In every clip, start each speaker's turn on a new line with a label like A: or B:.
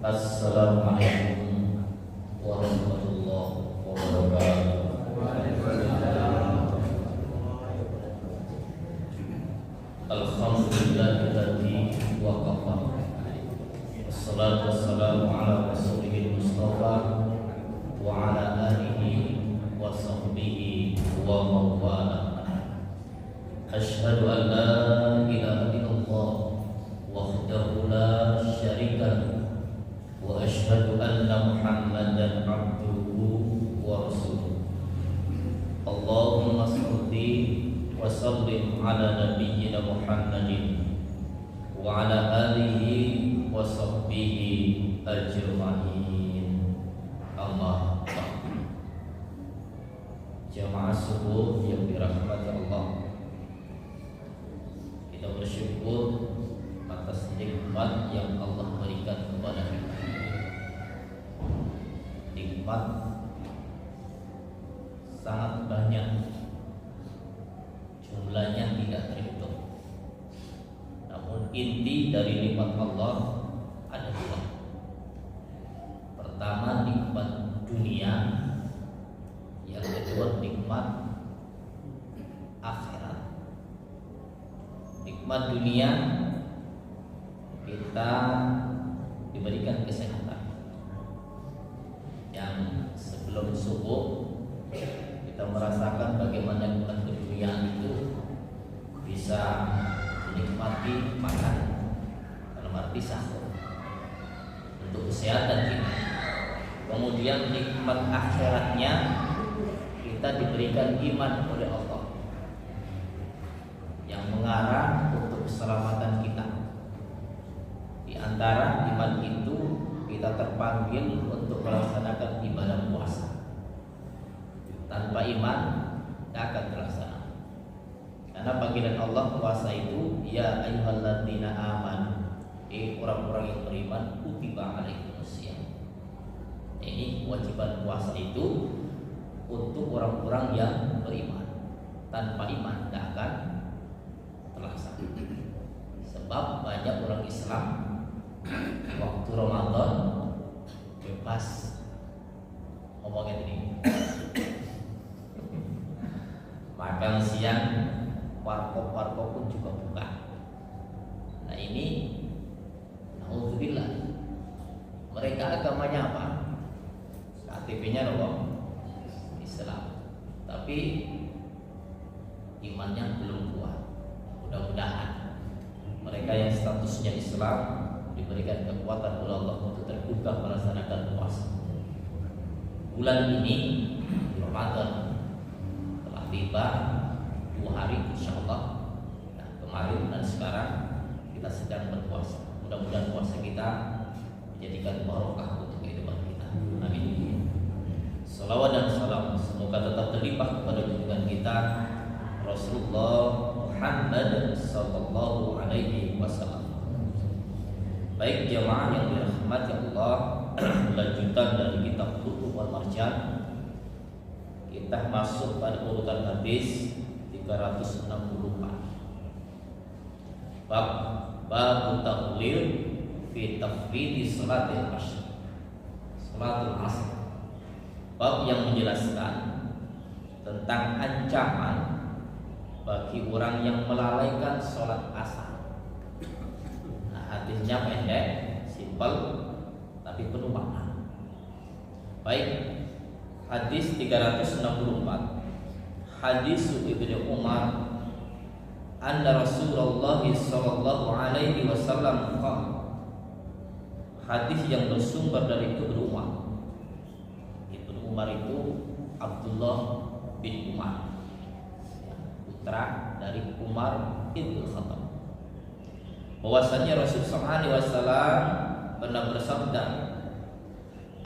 A: Assalamualaikum warahmatullahi wabarakatuh. Alhamdulillahilladzi waqafa. Wassalatu wassalamu ala rasulihil mustafa wa ala alihi wa sahbihi wa mawala. Asyhadu an la ilaha illallah wahdahu la syarika lahu wa asyhadu anna Muhammadan abduhu wa rasuluh. Allahumma shalli wa sallim ala nabiyyina Muhammadin wa ala alihi wa sahbihi ajma'in. Amma ba'd. Jamaah subuh yang dirahmati Allah, kita bersyukur atas nikmat yang Allah berikan kepada kita. Nikmat sangat banyak, jumlahnya tidak terhitung. Namun inti dari nikmat Allah ada dua. Pertama nikmat dunia, yang kedua nikmat akhirat. Nikmat dunia, kita diberikan kesehatan. Yang sebelum subuh kita merasakan bagaimana nikmat keduniaan itu bisa menikmati makan dalam arti sahur untuk kesehatan kita. Kemudian nikmat akhiratnya, kita diberikan iman oleh Allah yang mengarah untuk keselamatan kita. Di antara iman itu kita terpanggil untuk melaksanakan ibadah puasa. Tanpa iman tidak akan terlaksana. Karena panggilan Allah puasa itu, ya ayyuhalladzina amanu, orang-orang yang beriman, kutiba alaikumusiyam. Ini kewajiban puasa itu untuk orang-orang yang beriman. Tanpa iman tidak akan terlaksana. Sebab banyak orang Islam waktu Ramadan bebas ngomongin ini. Makan siang warkop pun juga buka. Nah ini naudzubillah. Mereka agamanya apa? KTP-nya loh Islam, tapi imannya belum kuat. Mudah-mudahan mereka yang statusnya Islam diberikan kekuatan oleh Allah untuk tergugah melaksanakan puasa. Bulan ini Ramadan telah tiba 2 hari insyaallah. Nah, kemarin dan sekarang kita sedang berpuasa. Mudah-mudahan puasa kita menjadikan barokah untuk kehidupan kita. Amin. Salawat dan salam semoga tetap terlimpah kepada junjungan kita Rasulullah Muhammad sallallahu alaihi wasallam. Baik jamaah yang dirahmati Allah, lanjutan dari kitab Lu'lu' wal Marjan. Kita masuk pada urutan hadis 364. Bab taqlil fi tafridi salatil asr. Salatul asr. Bab yang menjelaskan tentang ancaman bagi orang yang melalaikan sholat asar. Hadisnya pendek, simpel, tapi penuh makna. Baik, hadis 364. Hadis Ibnu Umar anna Rasulullah sallallahu alaihi wasallam qala. Hadis yang bersumber dari Ibnu Umar. Ibnu Umar itu Abdullah bin Umar, putra dari Umar bin Khattab. Bahwasanya Rasul sallallahu alaihi wasallam pernah bersabda,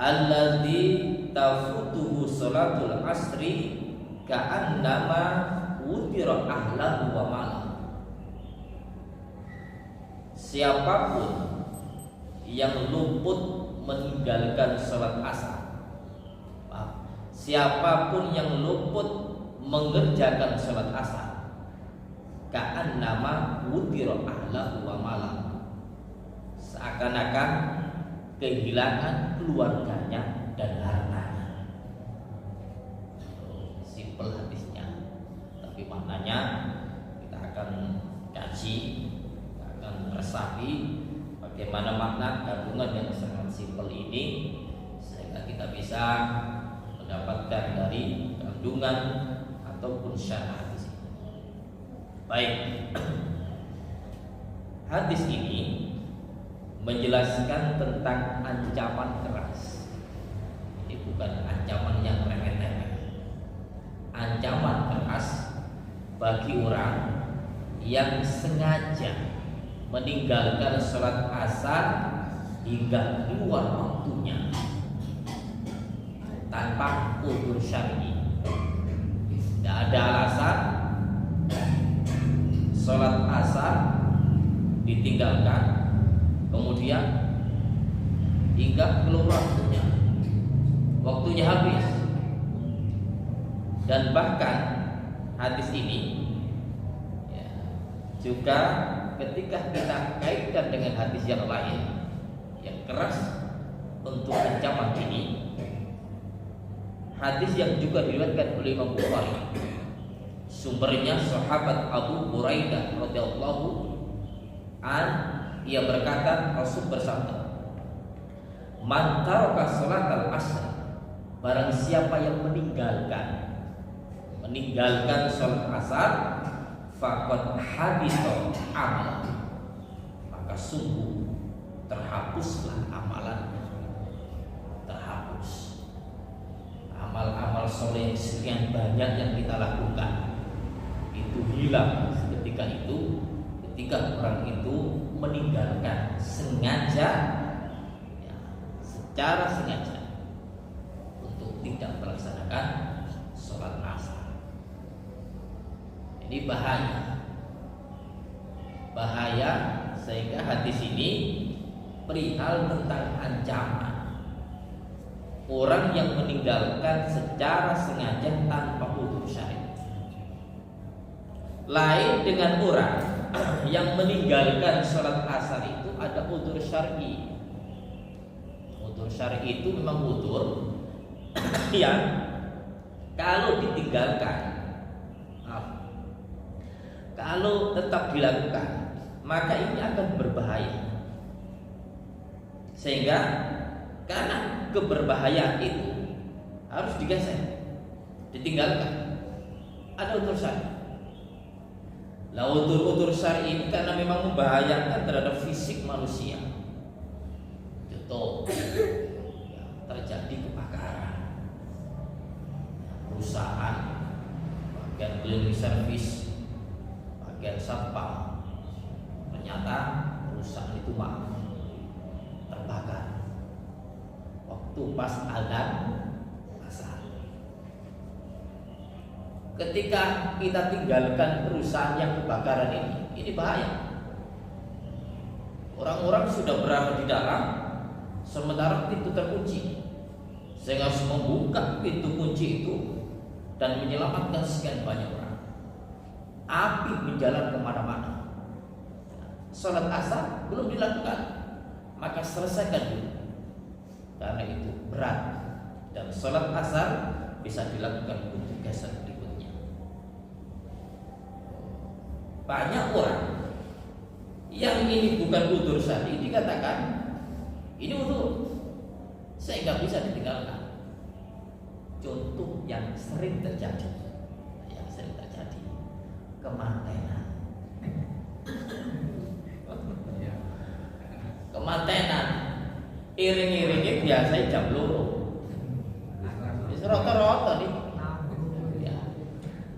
A: "Alladzi tafutuhu salatul asri ka'annama wutira ahlahu wa malahu." Siapapun yang luput meninggalkan salat asar, siapapun yang luput mengerjakan salat asar, ka'annama wutira ahlahu wa malahu, seakan-akan kehilangan keluarganya dan hartanya. Simpel hadisnya, tapi maknanya kita akan kaji, kita akan resapi bagaimana makna kandungan yang sangat simpel ini, sehingga kita bisa mendapatkan dari kandungan ataupun syarah hadis ini. Baik, hadis ini menjelaskan tentang ancaman keras. Ini bukan ancaman yang remeh-temeh. Ancaman keras bagi orang yang sengaja meninggalkan sholat asar hingga keluar waktunya tanpa udzur syar'i. Tidak ada alasan sholat asar ditinggalkan kemudian hingga keluar waktunya habis. Dan bahkan hadis ini ya, juga ketika kita kaitkan dengan hadis yang lain yang keras untuk ancaman ini, hadis yang juga diriwayatkan oleh Imam Bukhari, sumbernya sahabat Abu Hurairah radhiyallahu an, ia berkata, Rasul bersabda, "Man taraka salatal asr," barang siapa yang meninggalkan salat asar, faqad habita amal, maka sungguh terhapuslah amalannya. Terhapus amal-amal soleh sekian banyak yang kita lakukan, itu hilang ketika orang itu meninggalkan sengaja, ya, secara sengaja untuk tidak melaksanakan sholat asar. Ini bahaya sehingga hadis ini perihal tentang ancaman orang yang meninggalkan secara sengaja tanpa udzur syar'i. Lain dengan orang yang meninggalkan sholat asar itu ada udzur syar'i. Udzur syar'i itu memang udzur yang kalau ditinggalkan, kalau tetap dilakukan, maka ini akan berbahaya. Sehingga karena keberbahayaan itu harus digeser, ditinggalkan. Ada udzur syar'i. Lah udzur syar'i ini karena memang membahayakan terhadap fisik manusia. Contoh, ya, terjadi kebakaran, perusahaan, bagian cleaning service, bagian satpam, ternyata perusahaan itu terbakar waktu pas adzan asar. Ketika kita tinggalkan perusahaan yang kebakaran ini bahaya. Orang-orang sudah berada di dalam, sementara pintu terkunci, sehingga harus membuka pintu kunci itu dan menyelamatkan sekian banyak orang. Api menjalar kemana-mana. Sholat asar belum dilakukan, maka selesaikan dulu, karena itu berat. Dan sholat asar bisa dilakukan untuk geser berikutnya. Banyak orang yang ini bukan udzur syar'i dikatakan ini udzur, sehingga bisa ditinggalkan. Contoh yang sering terjadi, kemantenan. Kemantenan iring-iringnya biasanya jam 2. Rata-rata nih. Ya.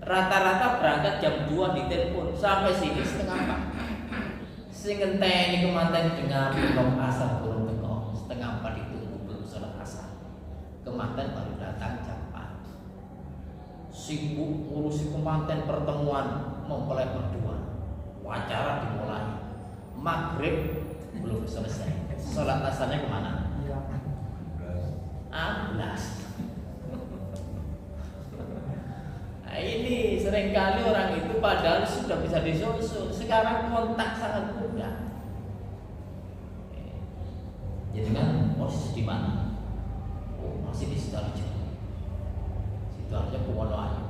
A: Rata-rata berangkat jam 2 ditelepon sampai sini setengah 4. Sing ngenteni kemanten dengan belum asar belum teko. Setengah 4 itu belum sholat asar. Kemanten baru datang jam 4. Sibuk ngurusi kemanten, pertemuan mempelai berdua, wawancara dimulai, maghrib belum selesai, sholat asarnya kemana? 11. Nah, ini seringkali orang itu padahal sudah bisa disusul. Sekarang kontak sangat mudah. Jadi kan posisi di mana? Oh, masih di Sidoarjo. Sidoarjo ke Wonoayu.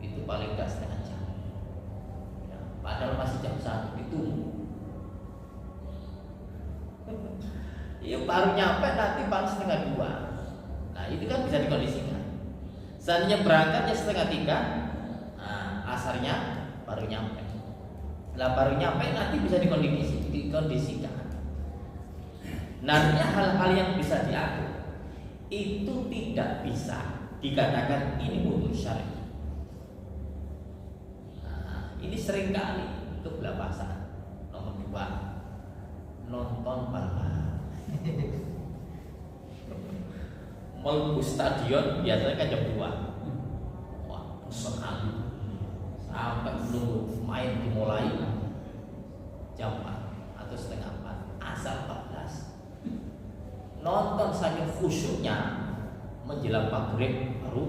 A: Itu paling gak setengah jam. Ya, padahal masih jam 1 ditunggu. Ya baru nyampe nanti paling setengah 2. Nah itu kan bisa dikondisikan. Seandainya berangkatnya setengah 3, nah, asarnya baru nyampe. Lah baru nyampe nanti bisa dikondisikan. Nantinya hal-hal yang bisa diatur itu tidak bisa dikatakan ini mutlak syar'i. Nah, ini seringkali untuk belapasan. Nomor 2, nonton balap. Melbu stadion biasanya kan jam 2. Wah, sekali sampai belum main dimulai jam 4 atau setengah 4, asal 14. Nonton saking khusyuknya menjelang maghrib baru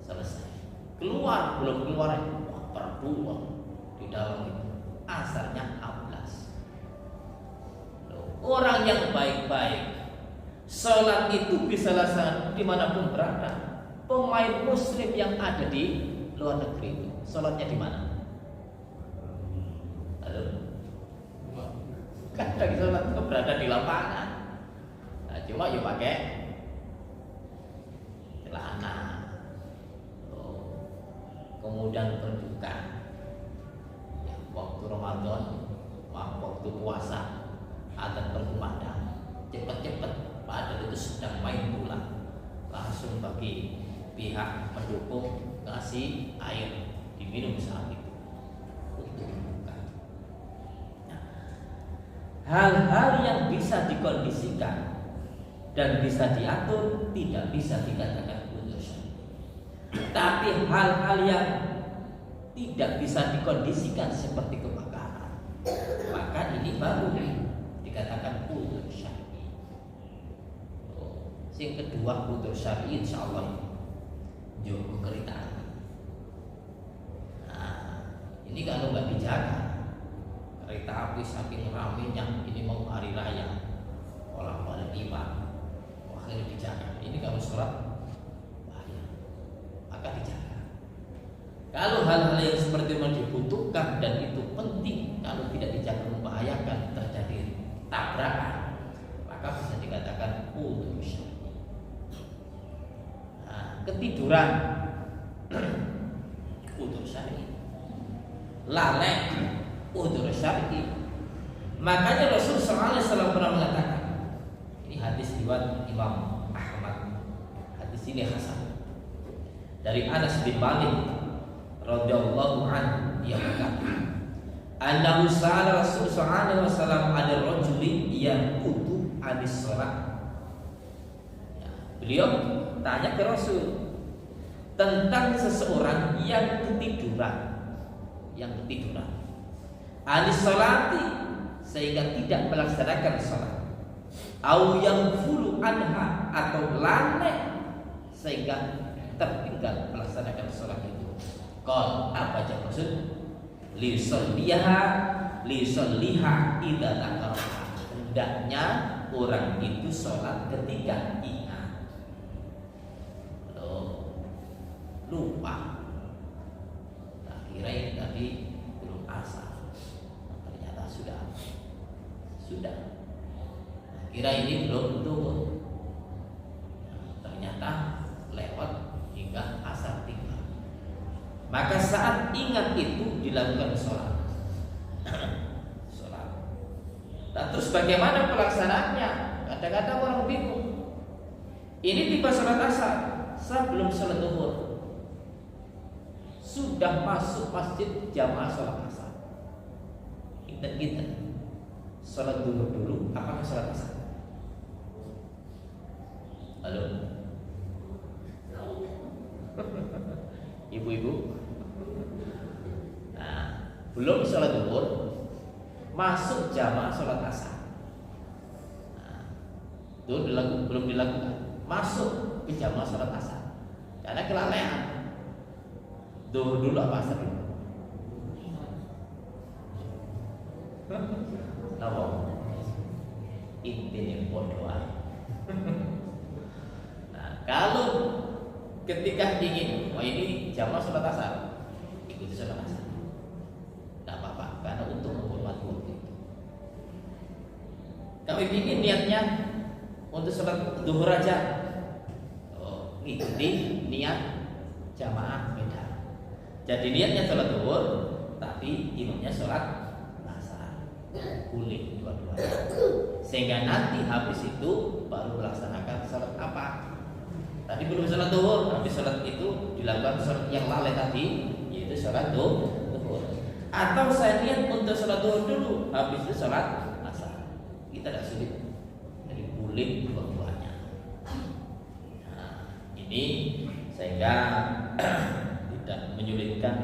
A: selesai. Keluar belum keluar, wah berdua di dalam itu. Asarnya 14. Orang yang baik-baik, sholat itu bisa laksanakan dimanapun berada. Pemain muslim yang ada di luar negeri itu, sholatnya di mana? Halo? Kadang sholat itu berada di lapangan. Nah, cuma ya pakai celana. Kemudian berbuka. Ya, waktu Ramadan, waktu puasa. Akan berkumandang cepat-cepat, padahal itu sedang main bola. Langsung bagi pihak pendukung kasih air diminum saat itu untuk berbuka. Nah, hal-hal yang bisa dikondisikan dan bisa diatur tidak bisa dikatakan mutlak syar'i. Tapi hal-hal yang tidak bisa dikondisikan seperti kebakaran, maka ini baru dikatakan mutlak syar'i. Yang kedua mutlak syar'i insyaallah jogo kereta api. Nah, ini kalau nggak dijaga kereta api saking ramenya, ini mau hari raya orang pada tiba, akhirnya dijaga. Ini kalau sholat bahaya, maka dijaga. Kalau hal-hal yang seperti yang dibutuhkan dan itu penting, kalau tidak dijaga membahayakan terjadi tabrakan, maka bisa dikatakan mutlak syar'i. Nah, ketiduran mutlak syar'i, lalai mutlak syar'i. Makanya Rasulullah SAW pernah mengatakan, ini hadis riwayat Imam Ahmad, hadis ini hasan, dari Anas bin Malik radhiyallahu anhu, dia berkata, annahu sa'ala Rasulullah SAW ada rajulin yang kutu anis sholat. Ya, beliau tanya ke Rasul tentang seseorang yang ketiduran, anis sholati, sehingga tidak melaksanakan sholat, au yang fulu anha, atau lalai sehingga tertinggal melaksanakan sholat itu. Qal, apa jawab Rasul? Lisolliha idza dzakaraha. Hendaknya orang itu sholat ketika ingat. Loh, lupa. Tak kira tadi belum asar, ternyata sudah. Kira ini belum turun, ternyata lewat hingga asar tinggal. Maka saat ingat itu dilakukan sholat. Nah, terus bagaimana pelaksanaannya? Kadang-kadang orang bingung. Ini tiba sholat asar, saya belum sholat zuhur, sudah masuk masjid jamaah sholat asar. Kita sholat zuhur dulu, apakah sholat asar? Halo, ibu-ibu. Nah, belum sholat zuhur, masuk jamaah sholat asar. Nah, itu belum dilakukan. Masuk ke jamaah sholat asar karena kelalaian. Zuhur dulu apa asar dulu? Napa? Intine podo ae. Nah, kalau ketika ingin, wah ini jamaah sholat asar, ikuti sholat asar, tidak apa-apa, karena untuk menghormati waktu itu. Kami ingin niatnya untuk sholat duhur aja, ikuti niat jamaah beda. Jadi niatnya sholat duhur, tapi imamnya sholat asar, boleh dua-duanya. Sehingga nanti habis itu baru melaksanakan sholat apa? Tadi belum sholat duhur, habis sholat itu dilakukan sholat yang lalai tadi, yaitu sholat duhur. Atau saya niat untuk sholat duhur dulu, habis itu sholat asar. Kita tidak sulit. Jadi boleh dua-duanya. Nah, ini sehingga tidak menyulitkan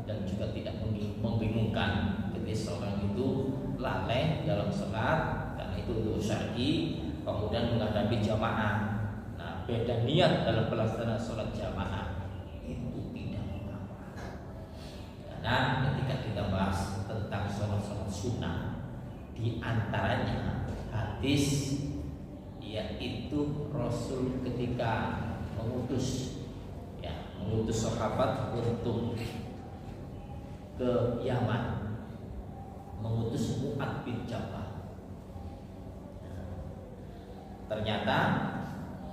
A: dan juga tidak membingungkan ketika seorang itu lalai dalam sholat, karena itu untuk syar'i, kemudian menghadapi jamaah. Nah, beda niat dalam pelaksanaan sholat jamaah itu tidak apa-apa. Karena ketika kita bahas tentang sholat sunnah, di antaranya hadis yaitu Rasul ketika mengutus sahabat untuk ke Yaman, mengutus Mu'ad bin Jabal. Ternyata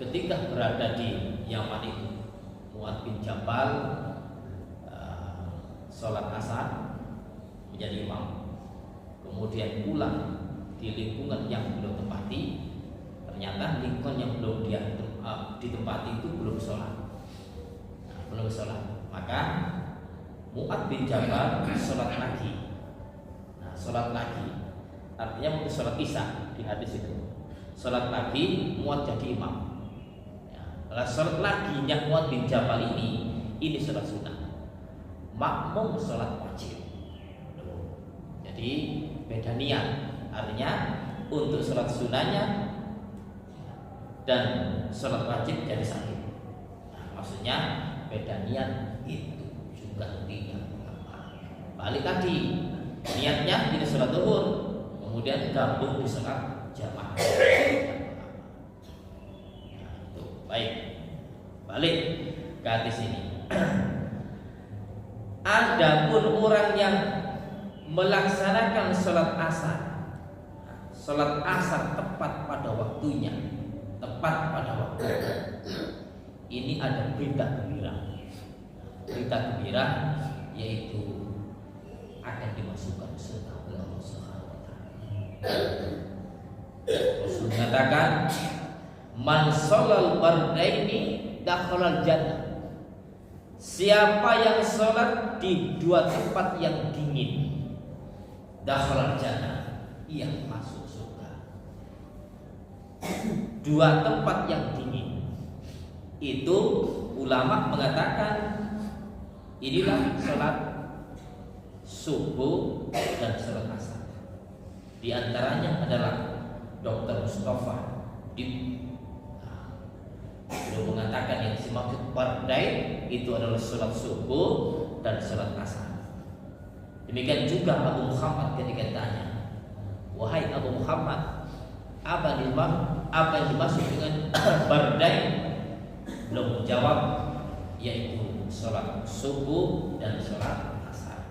A: ketika berada di Yaman itu, Mu'ad bin Jabal sholat asar menjadi imam, kemudian pulang di lingkungan yang belum tempati. Ternyata lingkungan yang belum dia ditempati itu belum sholat. Maka Mu'ad bin Jabal sholat lagi. Nah, sholat lagi artinya untuk sholat isya di hadis itu. Sholat lagi, Mu'ad jadi imam. Kalau sholat lagi yang Mu'ad bin Jabal ini sholat sunnah. Makmum sholat wajib. Jadi beda niat. Artinya untuk sholat sunnahnya dan sholat wajib jadi sakit. Nah, maksudnya beda niat itu juga tidak apa. Balik tadi, niatnya tidak sholat duhur, kemudian gabung di sholat jamaah. Nah, itu baik. Balik ke hadis ini. Adapun orang yang melaksanakan sholat asar, sholat asar tepat pada waktunya, ini ada berita gembira. Berita gembira yaitu akan dimasukkan surga oleh Allah Subhanahu wa taala. Rasul mengatakan, "Man sholal bardaini dakhalal jannah." Siapa yang sholat di dua tempat yang dingin, dakhalal jannah, ia masuk surga. Dua tempat yang dingin itu ulama mengatakan inilah sholat subuh dan sholat asar. Di antaranya adalah Dr. Mustafa beliau mengatakan yang dimaksud bardai itu adalah sholat subuh dan sholat asar. Demikian juga Abu Muhammad ketika ditanya, wahai Abu Muhammad, apa yang dimaksud dengan bardai? Belum menjawab, yaitu sholat subuh dan sholat asar.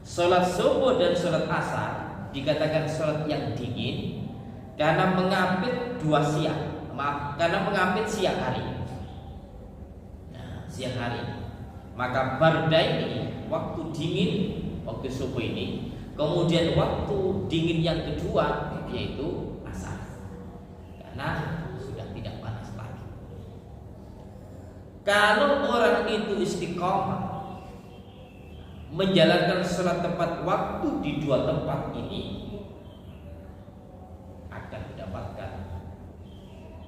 A: Sholat subuh dan sholat asar dikatakan sholat yang dingin karena mengapit karena mengapit siang hari. Nah, siang hari. Maka bardai ini waktu dingin, waktu subuh ini. Kemudian waktu dingin yang kedua yaitu asar, karena sudah tidak panas lagi. Kalau orang itu istiqomah menjalankan sholat tepat waktu di dua tempat ini, akan mendapatkan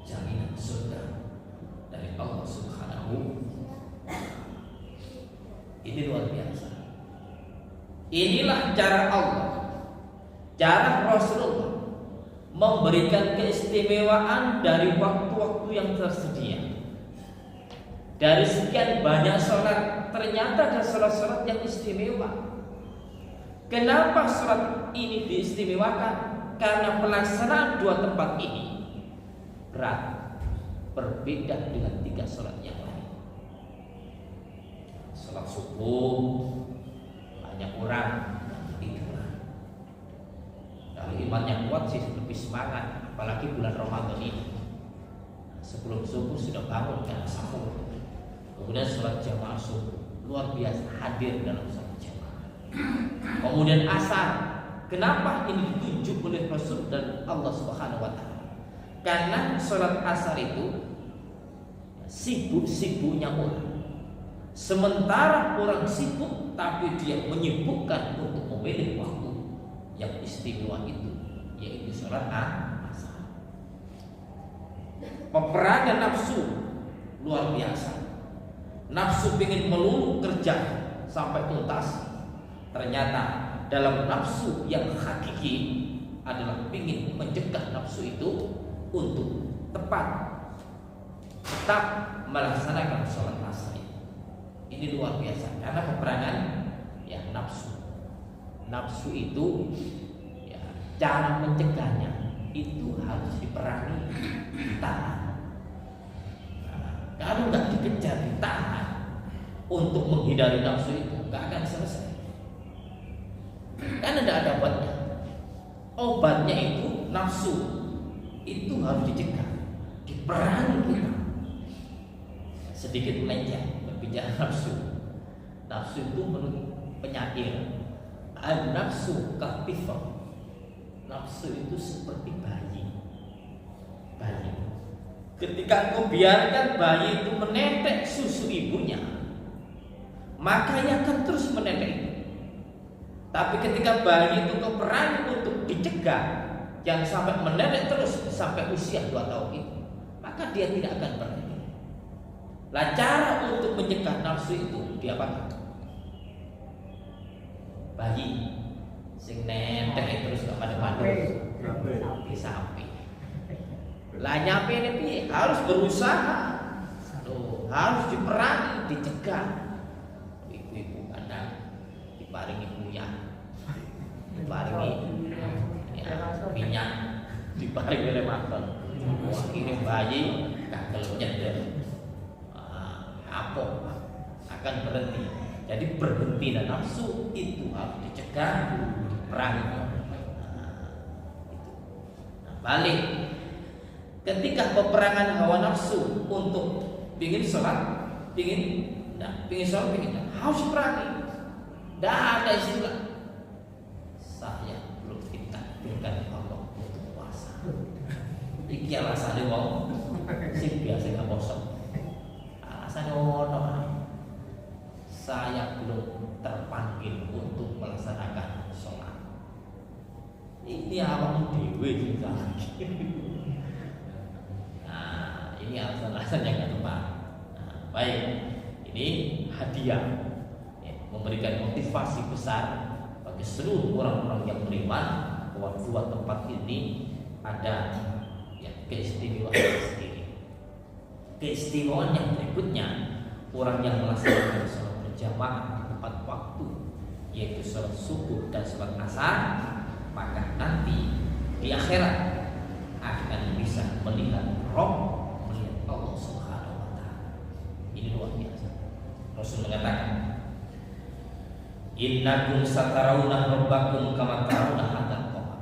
A: jaminan surga dari Allah Subhanahu wa ta'ala. Ini luar biasa. Inilah cara Allah, cara Rasulullah memberikan keistimewaan dari waktu-waktu yang tersedia. Dari sekian banyak sholat, ternyata ada sholat-sholat yang istimewa. Kenapa sholat ini diistimewakan? Karena pelaksanaan dua tempat ini, berat, berbeda dengan 3 sholat yang lain. Sholat subuh banyak orang yang tiduran. Kalau imannya kuat sih lebih semangat, apalagi bulan Ramadan ini. Sebelum subuh sudah bangun karena sahur. Kemudian sholat jamaah subuh, luar biasa hadir dalam sholat jamaah. Kemudian asar, kenapa ini ditunjuk oleh Rasul dan Allah Subhanahu wa taala? Karena sholat asar itu sibuk-sibuknya orang. Sementara orang sibuk, tapi dia menyibukkan untuk memilih waktu yang istimewa itu, yaitu sholat asar. Peperangan nafsu luar biasa. Nafsu ingin melulu kerja sampai tuntas. Ternyata dalam nafsu yang hakiki adalah ingin mencegah nafsu itu untuk tetap melaksanakan sholat asar. Ini luar biasa karena peperangan ya nafsu itu ya, cara mencegahnya itu harus diperangi, ditahan. Kalau nggak dikejar, ditahan untuk menghindari nafsu itu nggak akan selesai. Karena tidak ada obatnya. Obatnya itu nafsu itu harus dicegah, diperangi kita. Sedikit melenceng berbicara nafsu. Nafsu itu menurut penyair, an-nafsu kafifah. Nafsu itu seperti bayi. Ketika engkau biarkan bayi itu menetek susu ibunya, maka ia akan terus menetek. Tapi ketika bayi itu kau perangi untuk dicegah, jangan sampai menetek terus sampai usia 2 tahun itu, maka dia tidak akan berhenti. Lah cara untuk mencegah nafsu itu dia apa? Bayi sing netek terus kepada sapi. Lah nyampe ini harus berusaha, harus diperangi, dicegah. Ibu-ibu kadang diparingi buyah, diparingi minyak, diparingi rematon. Wah ini bayi kagel nyender, apa akan berhenti. Jadi berhenti dan nafsu itu harus dicegah, diperangi. Balik. Ketika peperangan hawa nafsu untuk pingin sholat, pingin sholat, harus perangi. Tidak ada istilah saya belum ditakdirkan Allah untuk puasa. Iki alasannya mau sih biasa nggak kosong. Alasannya saya belum terpanggil untuk melaksanakan sholat. Ini awam dewi juga. Ini alasan-alasan yang tidak tepat. Baik, ini hadiah memberikan motivasi besar bagi seluruh orang-orang yang beriman bahwa 2 tempat ini ada keistimewaan sendiri. Keistimewaan yang berikutnya, orang yang melaksanakan sholat berjamaah di tepat waktu, yaitu sholat subuh dan sholat asar, maka nanti di akhirat akan bisa melihat Rob, Allah Subhanahu wa taala. Ini luar biasa. Rasul mengatakan, "Innakum satarawna rabbakum kama tarawna hadzal qamar."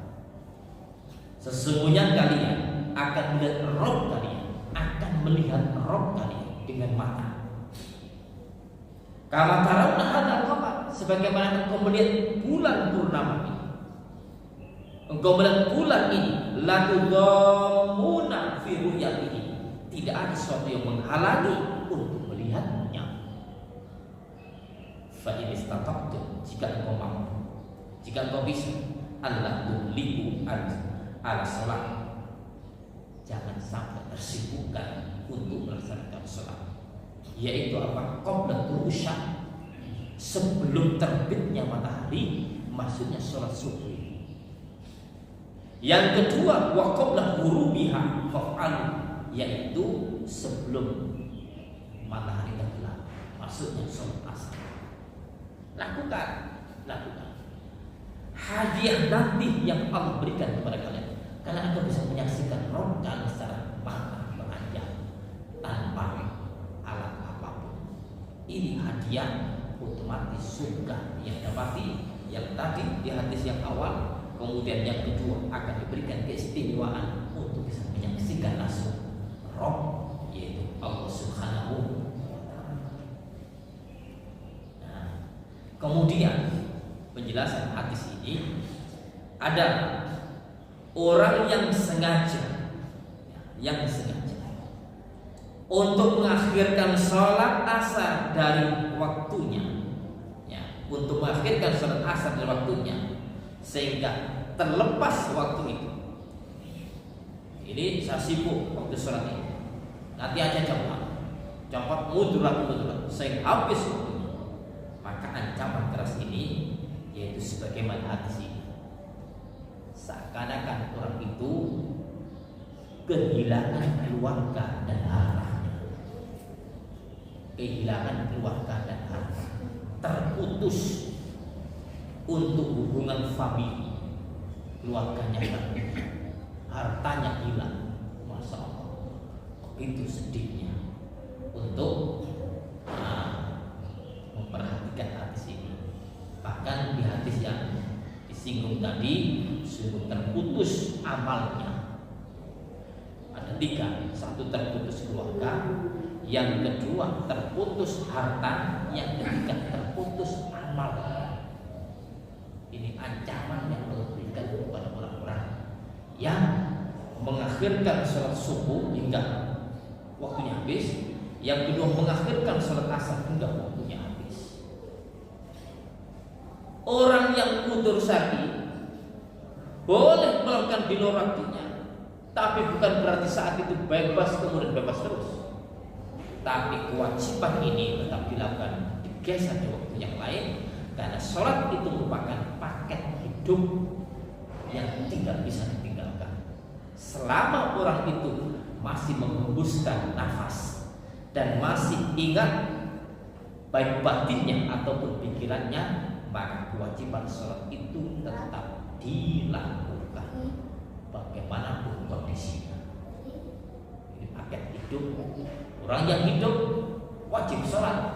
A: Sesungguhnya kalian akan melihat Rabb kalian, dengan mata. Kama tarawna hadzal qamar, sebagaimana engkau melihat bulan purnama ini. Engkau melihat bulan ini, la tudhammuna fi ru'yatihi. Tidak ada sesuatu yang menghalangi untuk melihatnya. Fa in istata'tum, jika engkau mampu, jika engkau bisa, Allah tulibu ala salat. Jangan sampai tersibukkan untuk melaksanakan salat. Yaitu apa? Qabla turusyak, sebelum terbitnya matahari, maksudnya salat subuh. Yang kedua, wa qabla ghurubiha fa'alu, yaitu sebelum matahari tenggelam, maksudnya sholat asar. Lakukan hadiah nanti yang Allah berikan kepada kalian, karena Anda bisa menyaksikan Ramadan secara ini hadiah otomatis surga yang dapati. Yang tadi di hadis yang awal, kemudian yang kedua akan diberikan keistimewaan untuk bisa menyaksikan langsung Rob, yaitu Allah Subhanahu wa Ta'ala. Nah, kemudian penjelasan hadis ini ada orang yang sengaja untuk mengakhirkan sholat asar dari waktunya, untuk mengakhirkan sholat asar dari waktunya sehingga terlepas waktu itu. Ini saya sibuk waktu sholat ini, nanti aja cepat mudurat sehingga habis waktunya. Maka ancaman keras ini yaitu sebagaimana hadis ini, seakan-akan orang itu kehilangan keluarga dan hartanya, terputus untuk hubungan famili, keluarganya hilang, hartanya hilang. Masya Allah, begitu sedihnya untuk memperhatikan hadis ini. Bahkan di hadis yang disinggung tadi, sungguh terputus amalnya. Ada 3, 1 terputus keluarga, yang kedua terputus harta, yang ketiga terputus amal. Ini ancaman yang diberikan kepada orang-orang yang mengakhirkan sholat subuh hingga waktunya habis, yang kedua mengakhirkan sholat asar hingga waktunya habis. Orang yang udur syar'i boleh melakukan di luar waktunya, tapi bukan berarti saat itu bebas kemudian bebas terus. Tapi kewajiban ini tetap dilakukan, digeser di waktu yang lain, karena sholat itu merupakan paket hidup yang tidak bisa ditinggalkan. Selama orang itu masih menghembuskan nafas dan masih ingat baik batinnya ataupun pikirannya, maka kewajiban sholat itu tetap dilakukan bagaimanapun kondisinya. Ini paket hidup. Orang yang hidup wajib sholat.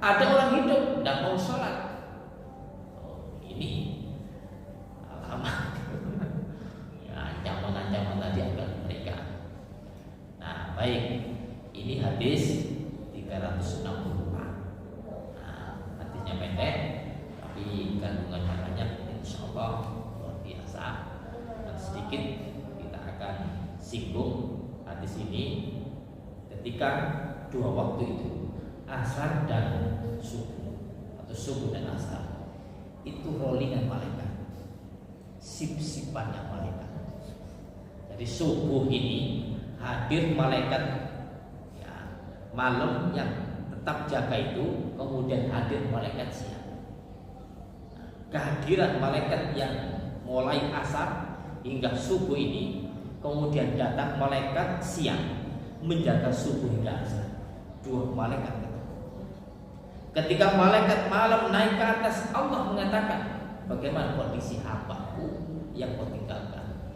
A: Ada orang hidup tidak mau sholat. Ini alamat ancaman-ancaman tadi akan mereka. Nah, baik, ini hadis 364. Hadisnya pendek, tapi kandungannya banyak, insya Allah luar biasa. Dan sedikit kita akan singgung hadis ini. Ketika 2 waktu itu, asar dan subuh, atau subuh dan asar, itu rollingan malaikat, sip-sipannya malaikat. Jadi subuh ini hadir malaikat, ya, malam yang tetap jaga itu, kemudian hadir malaikat siang. Kehadiran malaikat yang mulai asar hingga subuh ini, kemudian datang malaikat siang menjaga subuh hingga asar. 2 malaikat itu. Ketika malaikat malam naik ke atas, Allah mengatakan, bagaimana kondisi hambaku yang kau tinggalkan?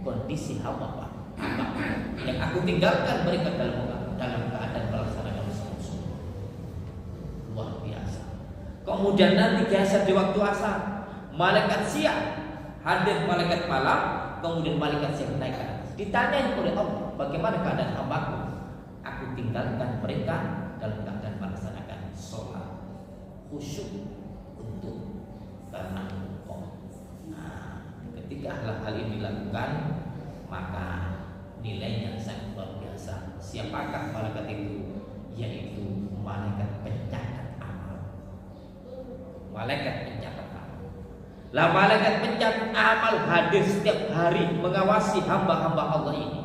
A: Kondisi hamba yang aku tinggalkan mereka dalam keadaan melaksanakan sholat subuh. Luar biasa. Kemudian nanti geser di waktu asar, malaikat siang hadir, malaikat malam, kemudian malaikat siang naik ke atas. Ditanyain oleh Allah, bagaimana keadaan hambaku? Aku tinggalkan mereka dalam keadaan melaksanakan sholat khusyuk untuk karena Allah. Nah, ketika hal ini dilakukan, maka nilainya sangat luar biasa. Siapakah malaikat itu? Yaitu malaikat pencatat amal. Malaikat pencatat amal. Lah, malaikat pencatat amal hadir setiap hari mengawasi hamba-hamba Allah ini.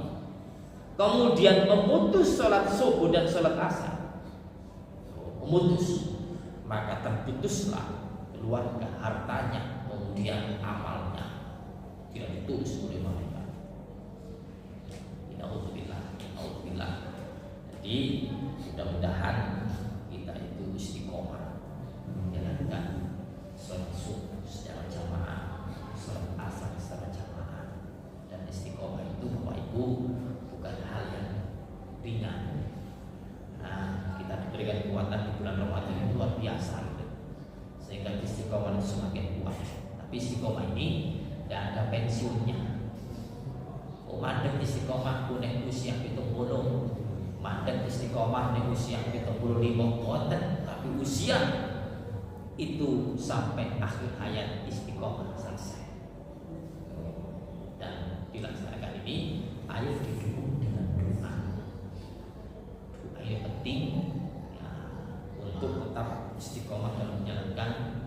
A: Kemudian memutus sholat subuh dan sholat asar, memutus, maka terputuslah keluarga, hartanya, kemudian amalnya tidak ditulis oleh malaikat. Alhamdulillah. Jadi mudah-mudahan kita itu istiqomah menjalankan sholat subuh secara jamaah, sholat asar secara jamaah, dan istiqomah itu Bapak Ibu bukan hal yang ringan. Nah, kita diberikan kekuatan di bulan Ramadan itu luar biasa gitu. Sehingga istiqomah itu semakin kuat. Tapi istiqomah ini tidak ada pensiunnya. Mandek istiqomah kunek usia 70, mandek istiqomah nek usia 75 boten, tapi usia itu sampai akhir hayat istiqomah selesai. Dan dilaksanakan ini ayo didukung dengan doa. Doa ini penting ya, untuk tetap istiqomah dalam menjalankan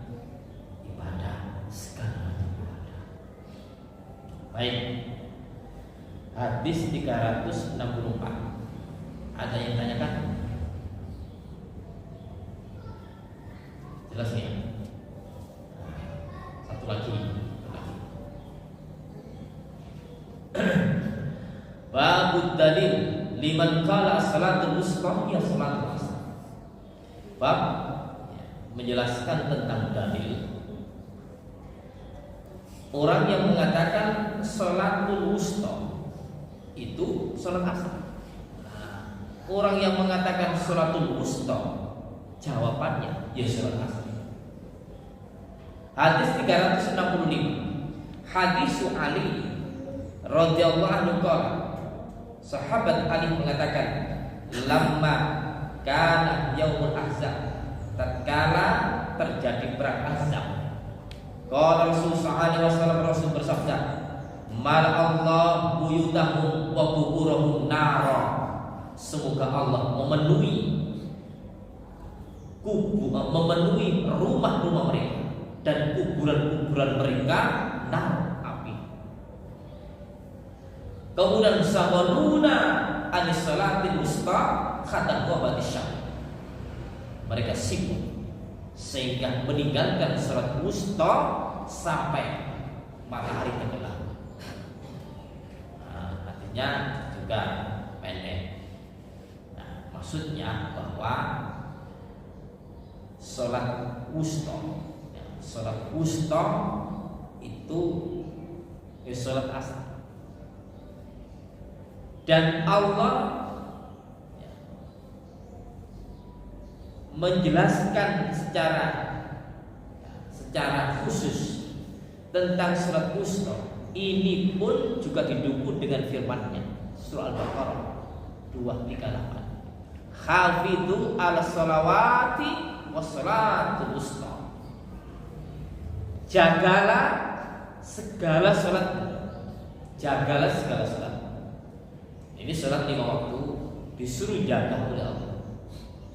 A: ibadah segala ibadah. Baik. Hadis 364. Ada yang tanyakan? Jelas nih. Satu lagi. Babud dalil liman qala salatul wusta ya salatul asar. Bab menjelaskan tentang dalil orang yang mengatakan salatul wusta itu salat asar. Nah, orang yang mengatakan salatul wusta jawabannya ya salat asar. Hadis 365. Hadis Ali radhiyallahu anhu qala, sahabat Ali mengatakan, lamma kana yaumul ahzab, tatkala terjadi perang Ahzab, qala Rasul sallallahu alaihi wasallam, Rasul bersabda, mal Allah buyutahum wa quburahum nara. Semoga Allah memenuhi rumah-rumah mereka dan kuburan-kuburan mereka nar, api. Kemudian sabaruna anis salatil wusta hatta qabatis syam. Mereka sibuk sehingga meninggalkan salat wusta sampai matahari tenggelam. Artinya juga pendek. Nah, maksudnya bahwa sholat wusta, sholat wusta itu sholat asar. Dan Allah menjelaskan secara khusus tentang sholat wusta. Ini pun juga didukung dengan firman-Nya, surah Al-Baqarah 238. Hafidhu ala sholawati wassalatul wusta. Jagalah segala salat. Jagalah segala salat. Ini salat 5 waktu disuruh jaga oleh Allah.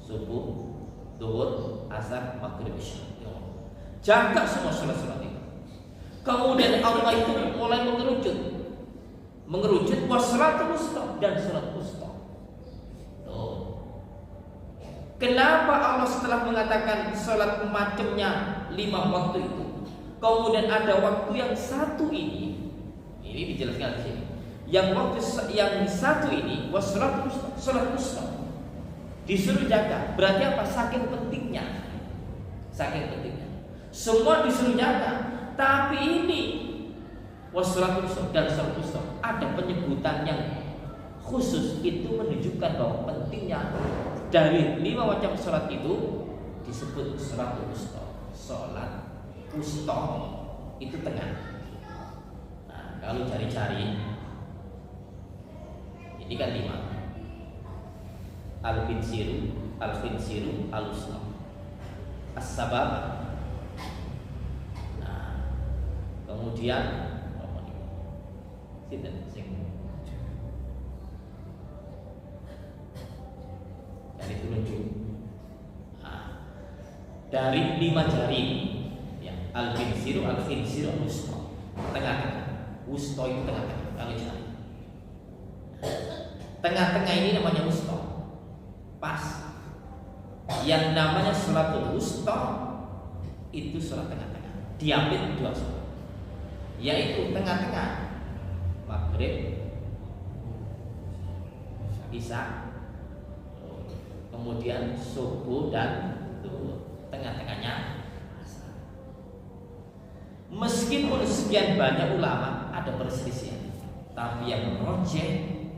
A: Subuh, zuhur, asar, maghrib, isya. Jaga semua salat-salat itu. Kemudian Allah itu mulai mengerucut wassalatul wusta dan salat wusta. Kenapa Allah setelah mengatakan salat macamnya 5 waktu itu, kemudian ada waktu yang satu ini dijelaskan di sini. Yang satu ini wassalatul wusta, salat wusta disuruh jaga. Berarti apa? Saking pentingnya. Semua disuruh jaga. Tapi ini wassalatul wusta dan salat wusta ada penyebutan yang khusus, itu menunjukkan bahwa pentingnya dari 5 macam salat itu disebut salatul wusta. Salat wusta itu tengah. Nah, kalau cari-cari ini kan 5. Al-finsiru, al-wusta, as-sabab. Kemudian dari telunjuk. Dari 5 jari ya, al-finsiru, al-wusta, tengah-tengah. Wusta itu tengah-tengah. Kalau jari tengah-tengah ini namanya wusta, pas. Yang namanya salatul wusta itu salat tengah-tengah. Diambil 2 salat, yaitu tengah-tengah maghrib, isya, kemudian subuh dan zuhur. Tengah-tengahnya asar. Meskipun sekian banyak ulama ada perselisihan, tapi yang merojeh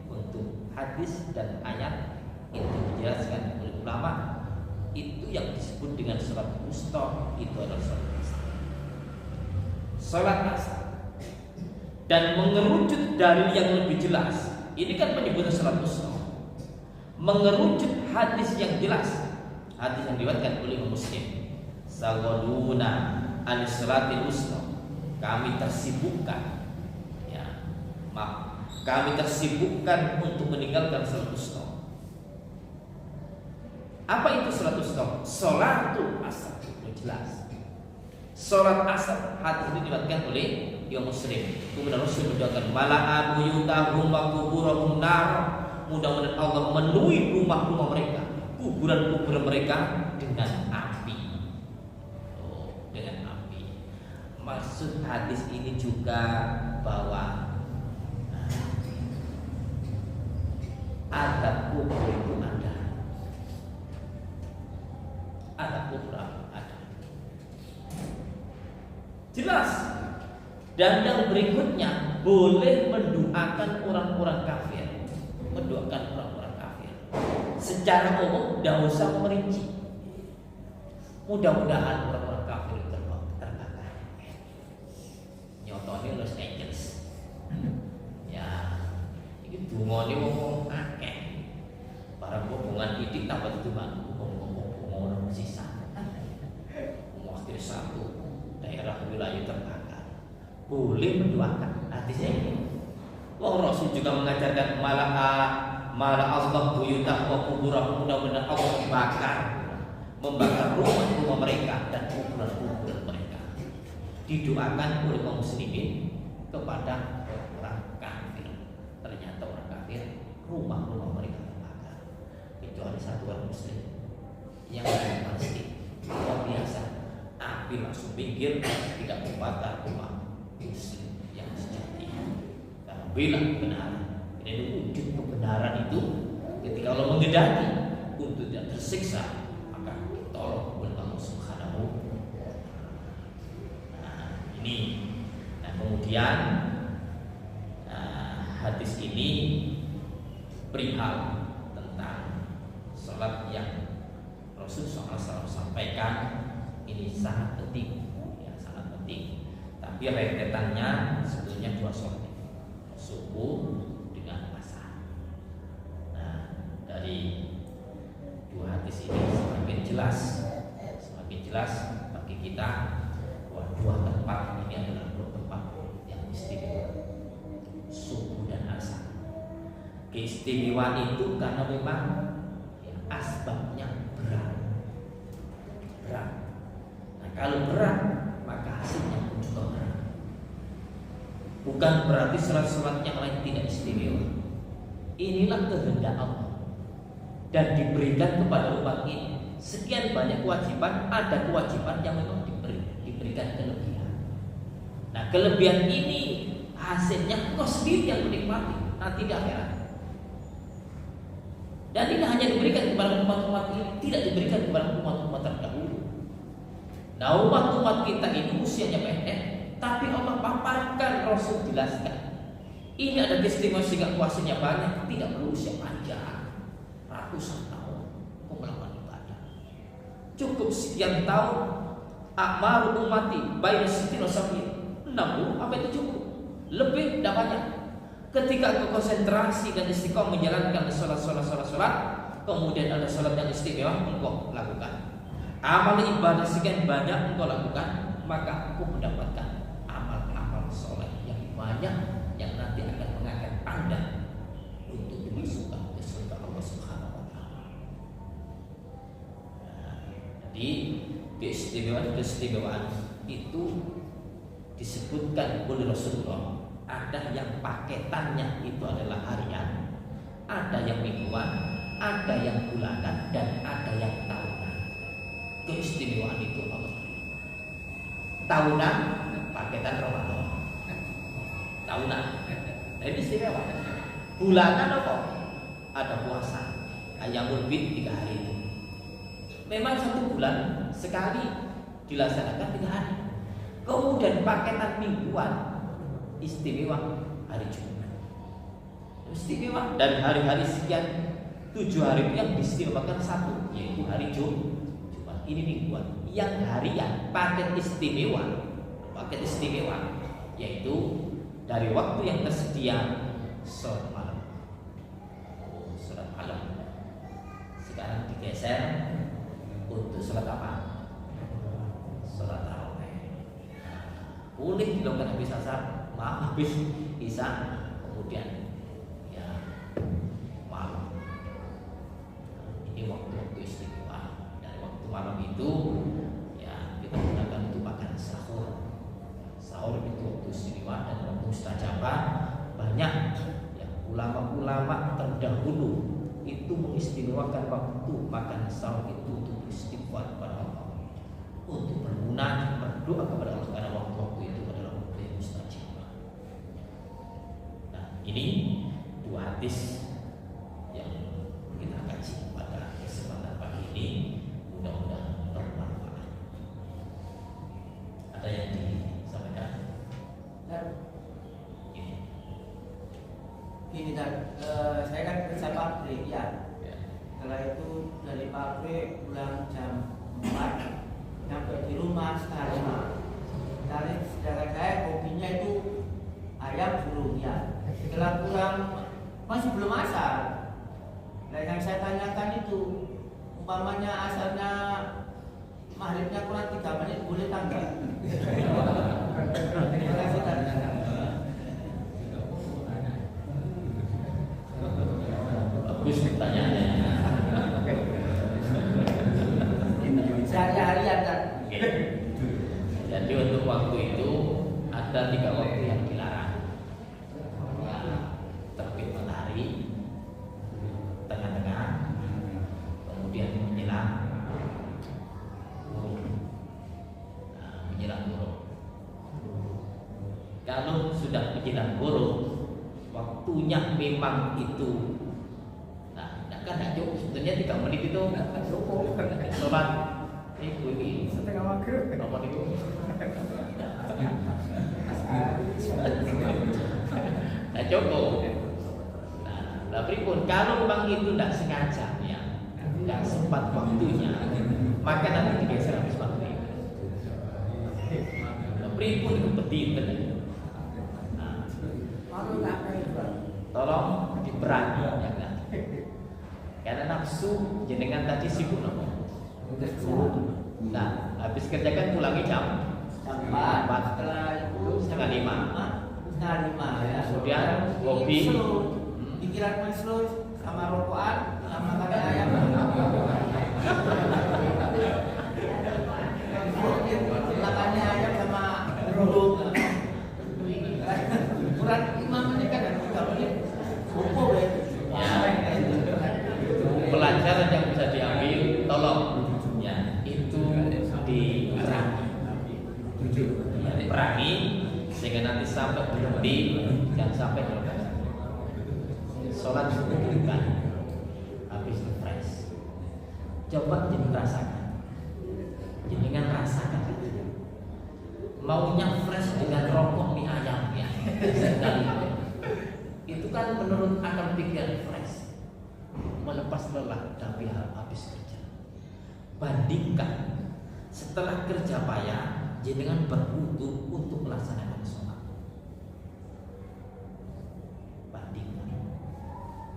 A: untuk hadis dan ayat itu dijelaskan oleh ulama itu yang disebut dengan sholat wusta, itu adalah sholat asar. Sholat asar. Dan mengerucut dari yang lebih jelas, ini kan penyebutan sholat wusta, mengerucut hadis yang jelas, hadis yang diriwayatkan oleh Muslim, sagoduna an sholatil wusta, kami tersibukkan, ya, maaf, kami tersibukkan untuk meninggalkan sholat wusta. Apa itu sholat wusta? Sholatul asar, itu jelas. Sholat asar, hadis itu diriwayatkan oleh Imam Muslim. Kemudian Rasul mendoakan mala'a buyutahum wa quburahum nar. Mudah-mudahan Allah memenuhi rumah-rumah mereka, kuburan-kuburan mereka dengan api. Oh, dengan api. Maksud hadis ini juga bahwa adab kubur itu ada. Adab kubur ada. Jelas. Dan yang berikutnya, boleh mendoakan orang-orang kafir. Mendoakan orang-orang kafir secara umum, tidak usah merinci. Mudah-mudahan orang-orang kafir terbakar. Nyotone Los Angeles. Ya, ini bungone wong akeh. Para hubungan titik tambah itu bang, ngomong sisa. Akhir satu daerah wilayah terbakar. Boleh mendoakan hadisnya ini. Wah, Rasul juga mengajarkan mala Allah buyutah wa kuburah, mudah-mudahan Allah membakar rumah-rumah mereka dan kuburan-kuburan mereka. Didoakan oleh kaum muslimin kepada orang kafir. Ternyata orang kafir rumah-rumah mereka terbakar. Kecuali satu orang muslim yang pasti luar biasa, api langsung pinggir, tidak membakar rumah muslim yang sejati. Karena bela kebenaran. Ini wujud kebenaran itu ketika Allah menghendaki untuk tidak tersiksa, maka tolong oleh Allah Subhanahu. Nah, ini. Nah, kemudian hadis ini perihal tentang sholat yang Rasulullah SAW sampaikan ini sangat penting, ya, sangat penting. Tapi rentetannya sebetulnya dua sholat, subuh dengan asar. Nah, dari dua hadis ini semakin jelas bagi kita bahwa dua tempat ini adalah dua tempat yang istimewa, subuh dan asar. Keistimewaan itu karena memang ya, asbabnya berat. Nah, kalau berat maka hasilnya pun juga berat. Bukan berarti sholat-sholat yang lain tidak istimewa. Inilah kehendak Allah dan diberikan kepada umat ini sekian banyak kewajiban. Ada kewajiban yang memang diberikan kelebihan. Nah, kelebihan ini hasilnya kau sendiri yang menikmati nanti di akhirat. Dan ini hanya diberikan kepada umat-umat ini, tidak diberikan kepada umat-umat terdahulu. Nah, umat-umat kita ini usianya pendek, tapi Allah paparkan, Rasul jelaskan. Ini ada keistimewaan sehingga puasanya banyak, tidak perlu usia panjang, ratusan tahun melakukan ibadah. Cukup sekian tahun, akmaru ummati baina sittin wa sab'in, 60 apa itu cukup? Lebih tidak banyak. Ketika engkau konsentrasi dan istiqomah menjalankan sholat, kemudian ada sholat yang istimewa engkau lakukan. Amal ibadah sekian banyak engkau lakukan, maka engkau mendapatkan amal-amal sholat yang banyak yang nanti akan mengangkat Anda untuk dimasukkan ke surga Allah Subhanahu wa taala. Jadi keistimewaan itu disebutkan oleh Rasulullah. Ada yang paketannya itu adalah harian, ada yang mingguan, ada yang bulanan, dan ada yang tahunan. Keistimewaan itu apa? Tahunan, paketan Ramadan. Tahunan, nah ini istimewa. Bulanan apa? Ada puasa, Ayyamul Bid 3 hari itu. Memang satu bulan sekali dilaksanakan 3 hari. Kemudian paketan mingguan istimewa hari Jumat, istimewa dan hari-hari sekian 7 hari itu yang diistimewakan satu, yaitu hari Jumat. Ini mingguan. Yang harian paket istimewa, yaitu dari waktu yang tersedia sholat malam. Sholat malam sekarang digeser untuk sholat apa? Sholat tarawih. Boleh dilakukan habis asar, habis isya, kemudian ya malam. Ini waktu-waktu istimewa. Dan waktu malam itu ya kita gunakan untuk makan sahur. Sahur itu waktu istimewa dan waktu mustajabah. Banyak ya, ulama-ulama terdahulu itu mengistimewakan waktu makan sahur itu untuk beristighfar kepada Allah, untuk bermunajat, berdoa kepada Allah, karena waktu-waktu itu adalah waktu yang mustajabah. Nah, ini 2 hadis yang kita kaji pada kesempatan pagi ini. Mudah-mudahan bermanfaat. Ada yang disampaikan?
B: Gini kan, saya kan kerja pabrik ya. Setelah itu dari pabrik pulang jam 4, sampai di rumah setengah 5. Dari sedangkan saya hobinya itu ayam burung ya. Setelah pulang masih belum asar. Nah, yang saya tanyakan itu, umpamanya asarnya maghribnya kurang 3 menit, boleh tanggal? Terima kasih tadi.
A: Bagus pertanyaannya.
B: Sehari-harian kan.
A: Jadi untuk waktu itu ada 3 waktu yang dilarang. Ya, terbit matahari, tengah-tengah, kemudian menjelang buruk. Nah, menjelang buruk. Kalau sudah menjelang buruk, waktunya memang itu. Kan tidak cukup, sebetulnya 3 menit itu cukup. Sholat ini
C: setengah maghrib.
A: Apa itu? Tidak cukup. Nah, tapi pun kalau memang itu tidak sengaja ya, tidak sempat waktunya, maka nanti digeser habis maghrib. Tapi pun itu betul. Nah, tolong diperangi ya kan. Karena nafsu jenengan tadi sibuk nopo. Nah, habis kerja kan pulangnya jam 4.
B: Setelah itu
A: setengah 5.
B: Ya.
A: Kemudian hobi
B: pikiran mesra sama rokokan sama makan ayam. Makannya ayam sama burung. Kurang 5 menit kan 3 menit. Cukup ya.
A: Pelajaran yang bisa diambil, tolong ya itu diperangi sehingga nanti sampai berhenti dan sampai berhenti. Sholat subuh bukan habis fresh. Coba jadi rasakan, jangan rasakan maunya fresh dengan rokok mie ayam ya. Itu kan menurut akal pikir fresh, melepas lelah tapi habis kerja. Bandingkan setelah kerja payah jenengan berwudu untuk melaksanakan sholat. Bandingkan.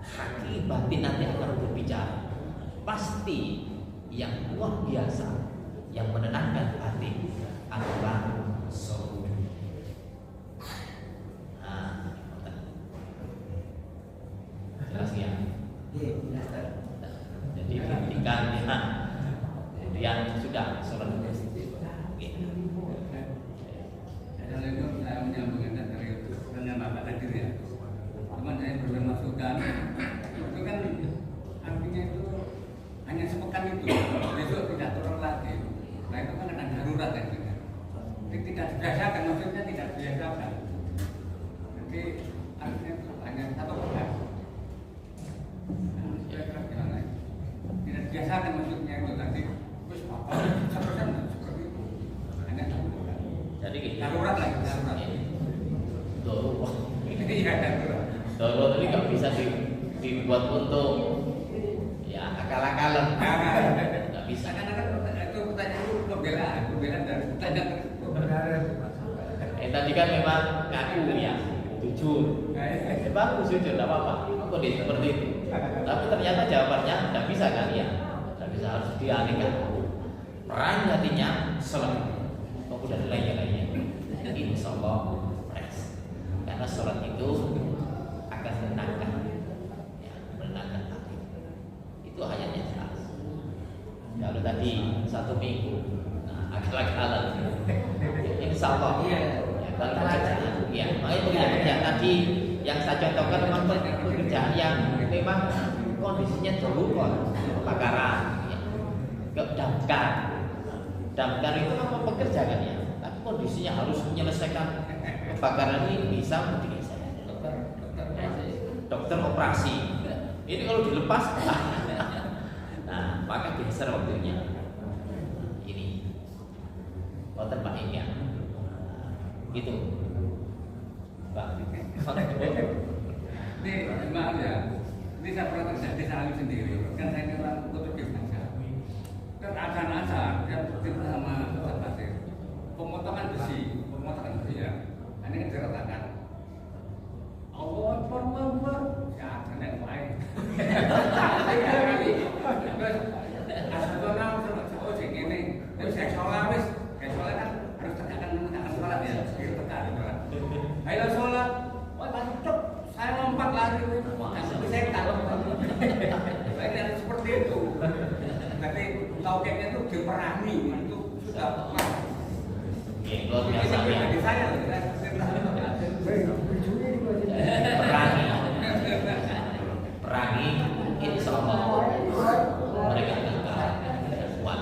A: Hati batin nanti akan berbicara. Pasti yang luar biasa yang menenangkan hati adalah sholat. Jelas ya? Jadi hentikan ya. Kemudian sudah sholat.
C: Assalamualaikum, saya menyambungkan dari dengan Bapak tadi ya. Cuman saya perlu masukkan, itu kan artinya itu hanya sepekan itu, besok tidak turun lagi. Nah itu kan ada darurat ya. Tidak dibiasakan, maksudnya tidak dibiasakan. Jadi artinya itu hanya 1 pekan. Tidak biasakan maksudnya itu tadi. Terus apa? Seperti itu. Hanya 1 pekan.
A: Jadi
C: darurat lagi, darurat.
A: Darurat.
C: Iya darurat.
A: Darurat ini nggak bisa dibuat untuk Ya, akal-akalan. Nggak bisa.
C: Karena itu pertanyaan itu pembelaan dari pertanyaan.
A: Tadi kan memang ngaku ya, jujur. Bagus jujur, tidak apa-apa. Kondisi seperti itu. Tapi ternyata jawabannya tidak bisa kan ya? Tidak bisa, harus dialihkan. Perang hatinya sholat, kemudian lainnya. Insya Allah fresh. Karena sholat itu akan menenangkan, ya, menenangkan hati. Itu ayatnya jelas. Kalau tadi 1 minggu, nah akal-akalan. Insya Allah. Kalau pekerjaan, ya, makanya pekerjaan tadi yang saya contohkan memang pekerjaan yang memang kondisinya dulu kebakaran, ya. Damkar itu kan mempekerjakan ya, tapi kondisinya harus menyelesaikan kebakaran ini bisa mungkin saya. Dokter operasi, ini kalau dilepas, nah maka geser waktunya. Ini, dokter Pak India. Gitu, Pak.
C: Ini maaf ya, ini saya pernah terjadi saya sendiri. Kan saya orang Kota Desa. Kan azan-azan, dia bertemu sama pasir. Pemotongan besi ya. Ini kan diratakan. Allah Akbar, ya kena main. Terus asal-asal oh sing ini, terus saya sholat kan harus tekan sholat ya. Ayo sholat, wah cocok, saya lompat lari, tapi saya tak lompat. Saya harus seperti itu. Tapi tauhidnya itu diperangi, itu sudah
A: luar biasa ya.
C: Jadi saya
A: perangi, insya Allah mereka akan kuat.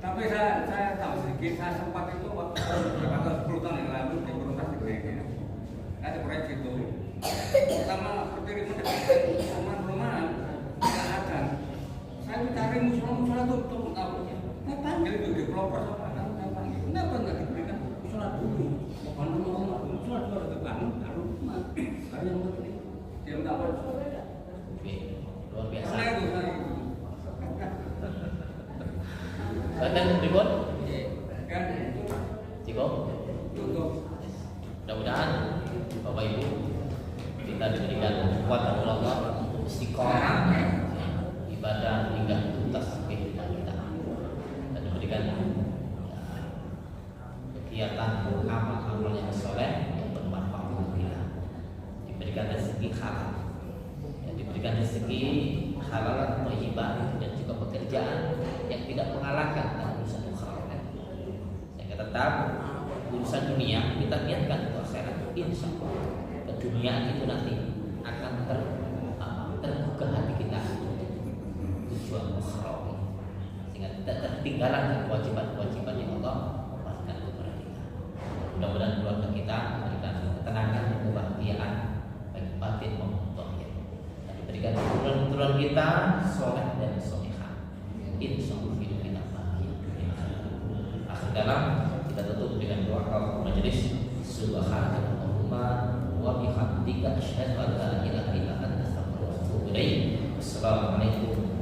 C: Tapi saya tahu sedikit, saya sempat itu waktu 10 tahun yang lalu di Perumnas di Bengkel. Ada proyek itu. Pertama berdiri mendekatkan rumah yang ada. Saya mencari musola tutup tahu. Saya panggil itu di pelopor sama saya panggil. Kenapa nggak diberikan musola dulu? Mau musola dulu harus dibangun baru rumah. Baru yang penting. Dia minta apa?
A: Luar biasa.
C: Saya itu.
A: Dan ribut,
C: Kan
A: cukup.
C: untuk
A: Mudah-mudahan Bapak Ibu kita diberikan kekuatan Allah untuk istiqomah ibadah hingga tuntas kehidupan kita dan diberikan kegiatan amal-amal yang soleh yang bermanfaat untuk kita, diberikan rezeki halal, diberikan rezeki halal thayyibah dan juga pekerjaan yang tidak mengalahkan urusan akhirat. Sehingga tetap urusan dunia kita niatkan untuk akhirat, insya Allah keduniaan itu nanti akan terbuka hati kita untuk tujuan akhirat, sehingga tidak tertinggalan kewajiban-kewajiban yang Allah memberikan kepada kita. Mudah-mudahan keluarga kita memberikan ketenangan dan kebahagiaan baik batin maupun zahir, dan diberikan keturunan kita soleh dan solehah. Insya Allah hidup kita bahagia. Akhir dalam kita tutup dengan doa kafaratul majelis. Subhanallahumma wa bihamdika asyhadu an la ilaha illa anta astaghfiruka wa atubu ilaik. Assalamualaikum